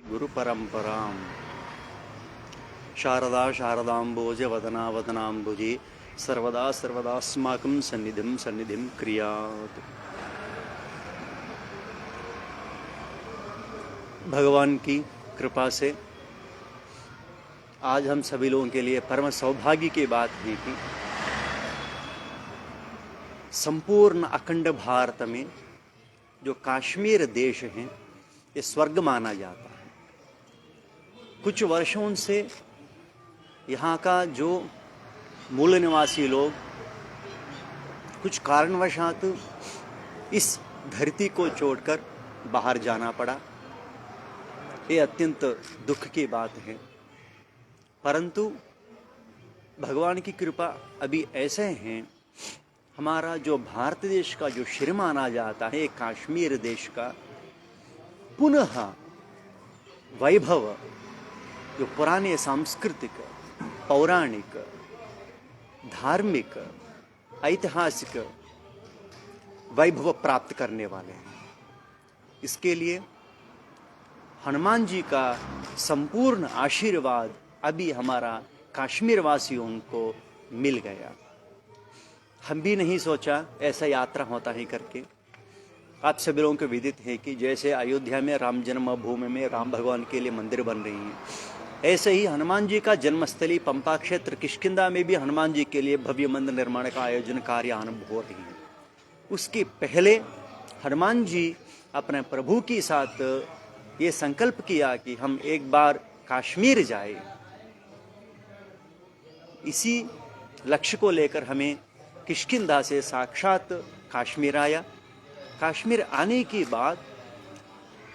गुरु परंपराम शारदा शारदाम्बोज वदना वदनाम्बुजे सर्वदा सर्वदास्माकं सन्निधिं सन्निधिं क्रियात्। भगवान की कृपा से आज हम सभी लोगों के लिए परम सौभाग्य की बात है कि संपूर्ण अखंड भारत में जो कश्मीर देश है ये स्वर्ग माना जाता है। कुछ वर्षों से यहाँ का जो मूल निवासी लोग कुछ कारणवशात इस धरती को छोड़कर बाहर जाना पड़ा। ये अत्यंत दुख की बात है, परंतु भगवान की कृपा अभी ऐसे हैं, हमारा जो भारत देश का जो सिर माना जाता है कश्मीर देश का पुनः वैभव, जो पुराने सांस्कृतिक पौराणिक धार्मिक ऐतिहासिक वैभव प्राप्त करने वाले हैं। इसके लिए हनुमान जी का संपूर्ण आशीर्वाद अभी हमारा कश्मीर वासियों को मिल गया। हम भी नहीं सोचा ऐसा यात्रा होता है करके। आप सभी लोगों को विदित है कि जैसे अयोध्या में राम जन्मभूमि में राम भगवान के लिए मंदिर बन रही हैं, ऐसे ही हनुमान जी का जन्मस्थली पंपा क्षेत्र किष्किंधा में भी हनुमान जी के लिए भव्य मंदिर निर्माण का आयोजन कार्य आरंभ हो रही है। उसके पहले हनुमान जी अपने प्रभु के साथ ये संकल्प किया कि हम एक बार कश्मीर जाए। इसी लक्ष्य को लेकर हमें किष्किंधा से साक्षात कश्मीर आया। कश्मीर आने के बाद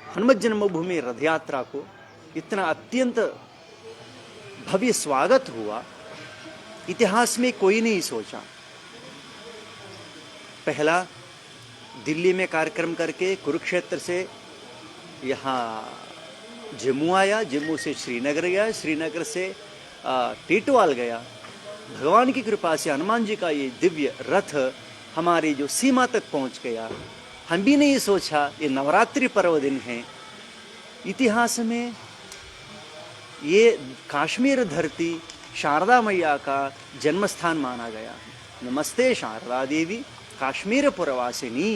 हनुमत जन्मभूमि रथ यात्रा को इतना अत्यंत भव्य स्वागत हुआ, इतिहास में कोई नहीं सोचा। पहला दिल्ली में कार्यक्रम करके कुरुक्षेत्र से यहाँ जम्मू आया, जम्मू से श्रीनगर गया, श्रीनगर से टीटवाल गया। भगवान की कृपा से हनुमान जी का ये दिव्य रथ हमारी जो सीमा तक पहुंच गया। हम भी नहीं सोचा ये नवरात्रि पर्व दिन है। इतिहास में ये कश्मीर धरती शारदा मैया का जन्म स्थान माना गया है। नमस्ते शारदा देवी कश्मीर पुरवासिनी।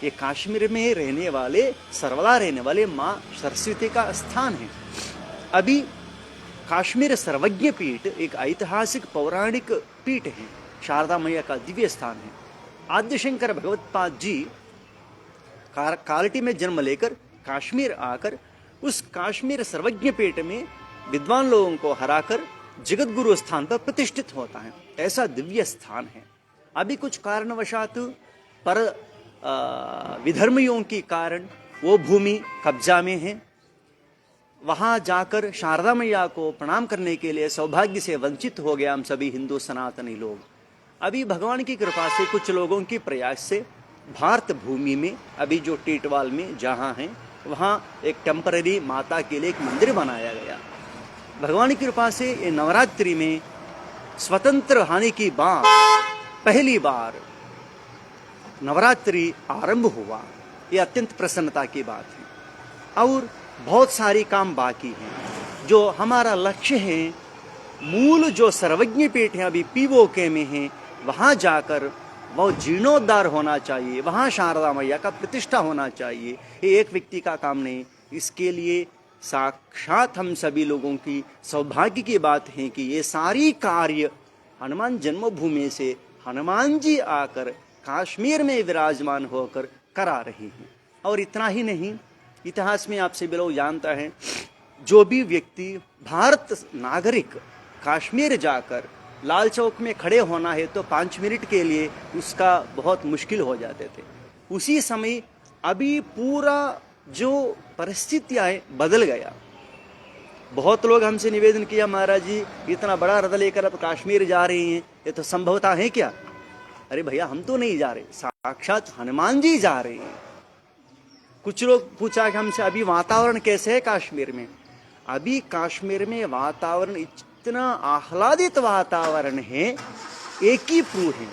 ये कश्मीर में रहने वाले सर्वदा रहने वाले माँ सरस्वती का स्थान है। अभी कश्मीर सर्वज्ञ पीठ एक ऐतिहासिक पौराणिक पीठ है, शारदा मैया का दिव्य स्थान है। आद्यशंकर भगवत्पाद जी कालटी में जन्म लेकर कश्मीर आकर उस कश्मीर सर्वज्ञ पीठ में विद्वान लोगों को हराकर जगत गुरु स्थान पर प्रतिष्ठित होता है। ऐसा दिव्य स्थान है। अभी कुछ कारणवशात पर विधर्मियों के कारण वो भूमि कब्जा में है। वहां जाकर शारदा मैया को प्रणाम करने के लिए सौभाग्य से वंचित हो गया हम सभी हिंदू सनातनी लोग। अभी भगवान की कृपा से कुछ लोगों के प्रयास से भारत भूमि में अभी जो टीटवाल में जहाँ है वहाँ एक टेम्पररी माता के लिए एक मंदिर बनाया गया। भगवान की कृपा से ये नवरात्रि में स्वतंत्र होने की बात पहली बार नवरात्रि आरंभ हुआ। ये अत्यंत प्रसन्नता की बात है। और बहुत सारी काम बाकी हैं। जो हमारा लक्ष्य है, मूल जो सर्वज्ञ पीठ है अभी पीओके में है, वहाँ जाकर वो जीर्णोद्धार होना चाहिए, वहाँ शारदा मैया का प्रतिष्ठा होना चाहिए। ये एक व्यक्ति का काम नहीं। इसके लिए साक्षात हम सभी लोगों की सौभाग्य की बात है कि ये सारी कार्य हनुमान जन्मभूमि से हनुमान जी आकर कश्मीर में विराजमान होकर करा रहे हैं। और इतना ही नहीं, इतिहास में आप सभी लोग जानता है, जो भी व्यक्ति भारत नागरिक कश्मीर जाकर लाल चौक में खड़े होना है तो 5 मिनट के लिए उसका बहुत मुश्किल हो जाते थे। उसी समय अभी पूरा जो परिस्थितियाँ बदल गया। बहुत लोग हमसे निवेदन किया, महाराज जी इतना बड़ा रथ लेकर अब कश्मीर जा रहे हैं, ये तो संभवता है क्या? अरे भैया, हम तो नहीं जा रहे, साक्षात हनुमान जी जा रहे हैं। कुछ लोग पूछा कि हमसे अभी वातावरण कैसे है कश्मीर में? अभी कश्मीर में वातावरण इतना आह्लादित वातावरण है, एक ही प्रूफ है।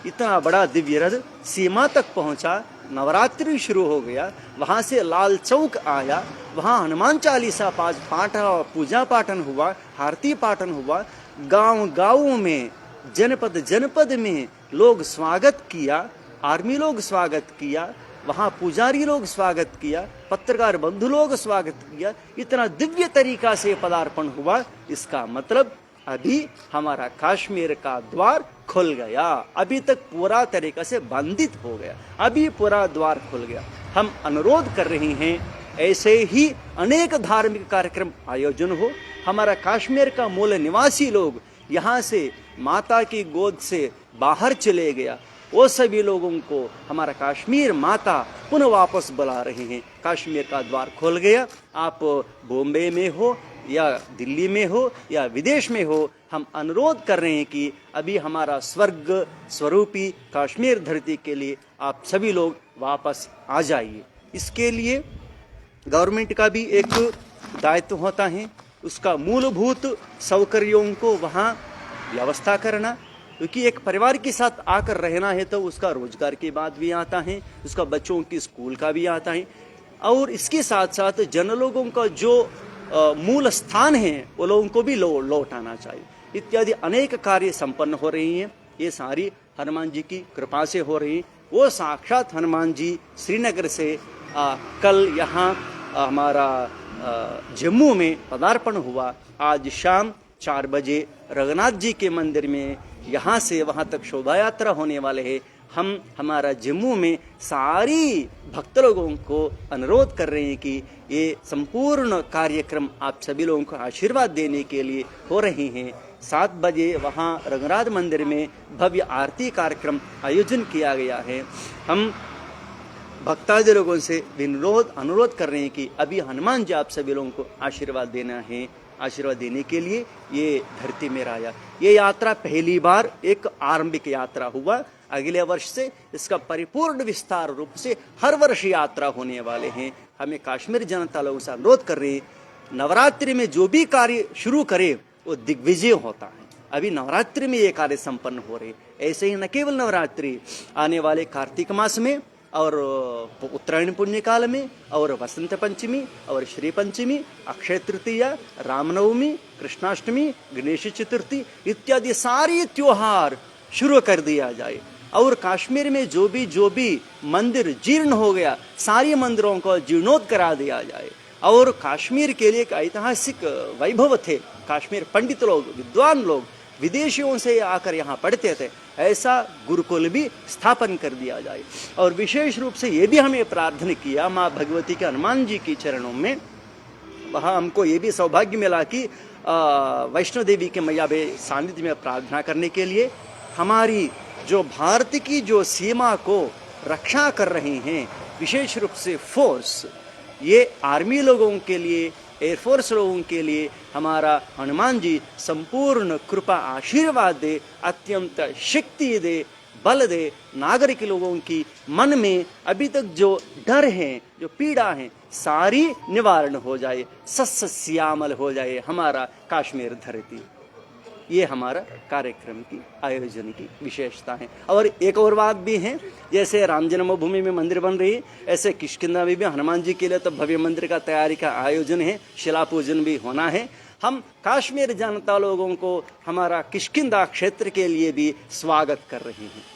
इतना बड़ा दिव्य रथ सीमा तक पहुंचा, नवरात्रि शुरू हो गया, वहाँ से लाल चौक आया, वहाँ हनुमान चालीसा पाठ पूजा पाठन हुआ, आरती पाठन हुआ, गांव गांव में जनपद जनपद में लोग स्वागत किया, आर्मी लोग स्वागत किया, वहाँ पुजारी लोग स्वागत किया, पत्रकार बंधु लोग स्वागत किया, इतना दिव्य तरीका से पदार्पण हुआ। इसका मतलब अभी हमारा कश्मीर का द्वार खुल गया, अभी तक पूरा तरीका से बंधित हो गया, अभी पूरा द्वार खुल गया। हम अनुरोध कर रहे हैं ऐसे ही अनेक धार्मिक कार्यक्रम आयोजन हो। हमारा कश्मीर का मूल निवासी लोग यहाँ से माता की गोद से बाहर चले गया, वो सभी लोगों को हमारा कश्मीर माता पुनः वापस बुला रहे हैं। कश्मीर का द्वार खुल गया, आप बॉम्बे में हो या दिल्ली में हो या विदेश में हो, हम अनुरोध कर रहे हैं कि अभी हमारा स्वर्ग स्वरूपी कश्मीर धरती के लिए आप सभी लोग वापस आ जाइए। इसके लिए गवर्नमेंट का भी एक दायित्व होता है, उसका मूलभूत सौकर्यों को वहाँ व्यवस्था करना, क्योंकि एक परिवार के साथ आकर रहना है तो उसका रोजगार की बात भी आता है, उसका बच्चों की स्कूल का भी आता है, और इसके साथ साथ जन लोगों का जो मूल स्थान है वो लोगों को भी लौटाना चाहिए। इत्यादि अनेक कार्य संपन्न हो रही हैं, ये सारी हनुमान जी की कृपा से हो रही है। वो साक्षात हनुमान जी श्रीनगर से कल यहाँ हमारा जम्मू में पदार्पण हुआ। आज शाम 4 बजे रघुनाथ जी के मंदिर में यहाँ से वहाँ तक शोभा यात्रा होने वाले हैं। हम हमारा जम्मू में सारी भक्त लोगों को अनुरोध कर रहे हैं कि ये संपूर्ण कार्यक्रम आप सभी लोगों को आशीर्वाद देने के लिए हो रहे हैं। 7 बजे वहाँ रघुनाथ मंदिर में भव्य आरती कार्यक्रम आयोजन किया गया है। हम भक्तादि लोगों से अनुरोध कर रहे हैं कि अभी हनुमान जी आप सभी लोगों को आशीर्वाद देना है। आशीर्वाद देने के लिए ये धरती में आया। ये यात्रा पहली बार एक आरंभिक यात्रा हुआ, अगले वर्ष से इसका परिपूर्ण विस्तार रूप से हर वर्ष यात्रा होने वाले हैं। हमें कश्मीर जनता लोगों से अनुरोध कर रहे हैं, नवरात्रि में जो भी कार्य शुरू करे वो दिग्विजय होता है। अभी नवरात्रि में ये कार्य संपन्न हो रहे, ऐसे ही न केवल नवरात्रि, आने वाले कार्तिक मास में और उत्तरायण पुण्य काल में और वसंत पंचमी और श्री पंचमी, अक्षय तृतीया, रामनवमी, कृष्णाष्टमी, गणेश चतुर्थी इत्यादि सारी त्योहार शुरू कर दिया जाए। और कश्मीर में जो भी मंदिर जीर्ण हो गया, सारे मंदिरों को जीर्णोद्ध करा दिया जाए। और कश्मीर के लिए एक ऐतिहासिक वैभव थे, कश्मीर पंडित लोग, विद्वान लोग विदेशियों से आकर यहाँ पढ़ते थे, ऐसा गुरुकुल भी स्थापन कर दिया जाए। और विशेष रूप से ये भी हमें प्रार्थना किया माँ भगवती के हनुमान जी की चरणों में, वहाँ हमको ये भी सौभाग्य मिला कि वैष्णो देवी के मैया बे सानिध्य में प्रार्थना करने के लिए हमारी जो भारत की जो सीमा को रक्षा कर रहे हैं, विशेष रूप से फोर्स, ये आर्मी लोगों के लिए, एयरफोर्स लोगों के लिए हमारा हनुमान जी संपूर्ण कृपा आशीर्वाद दे, अत्यंत शक्ति दे, बल दे। नागरिक लोगों की मन में अभी तक जो डर है, जो पीड़ा है, सारी निवारण हो जाए, सस्यश्यामल हो जाए हमारा कश्मीर धरती। ये हमारा कार्यक्रम की आयोजन की विशेषता है। और एक और बात भी है, जैसे राम जन्मभूमि में मंदिर बन रही है, ऐसे किष्किंधा में भी हनुमान जी के लिए तो भव्य मंदिर का तैयारी का आयोजन है, शिला पूजन भी होना है। हम कश्मीर जनता लोगों को हमारा किष्किंधा क्षेत्र के लिए भी स्वागत कर रहे हैं।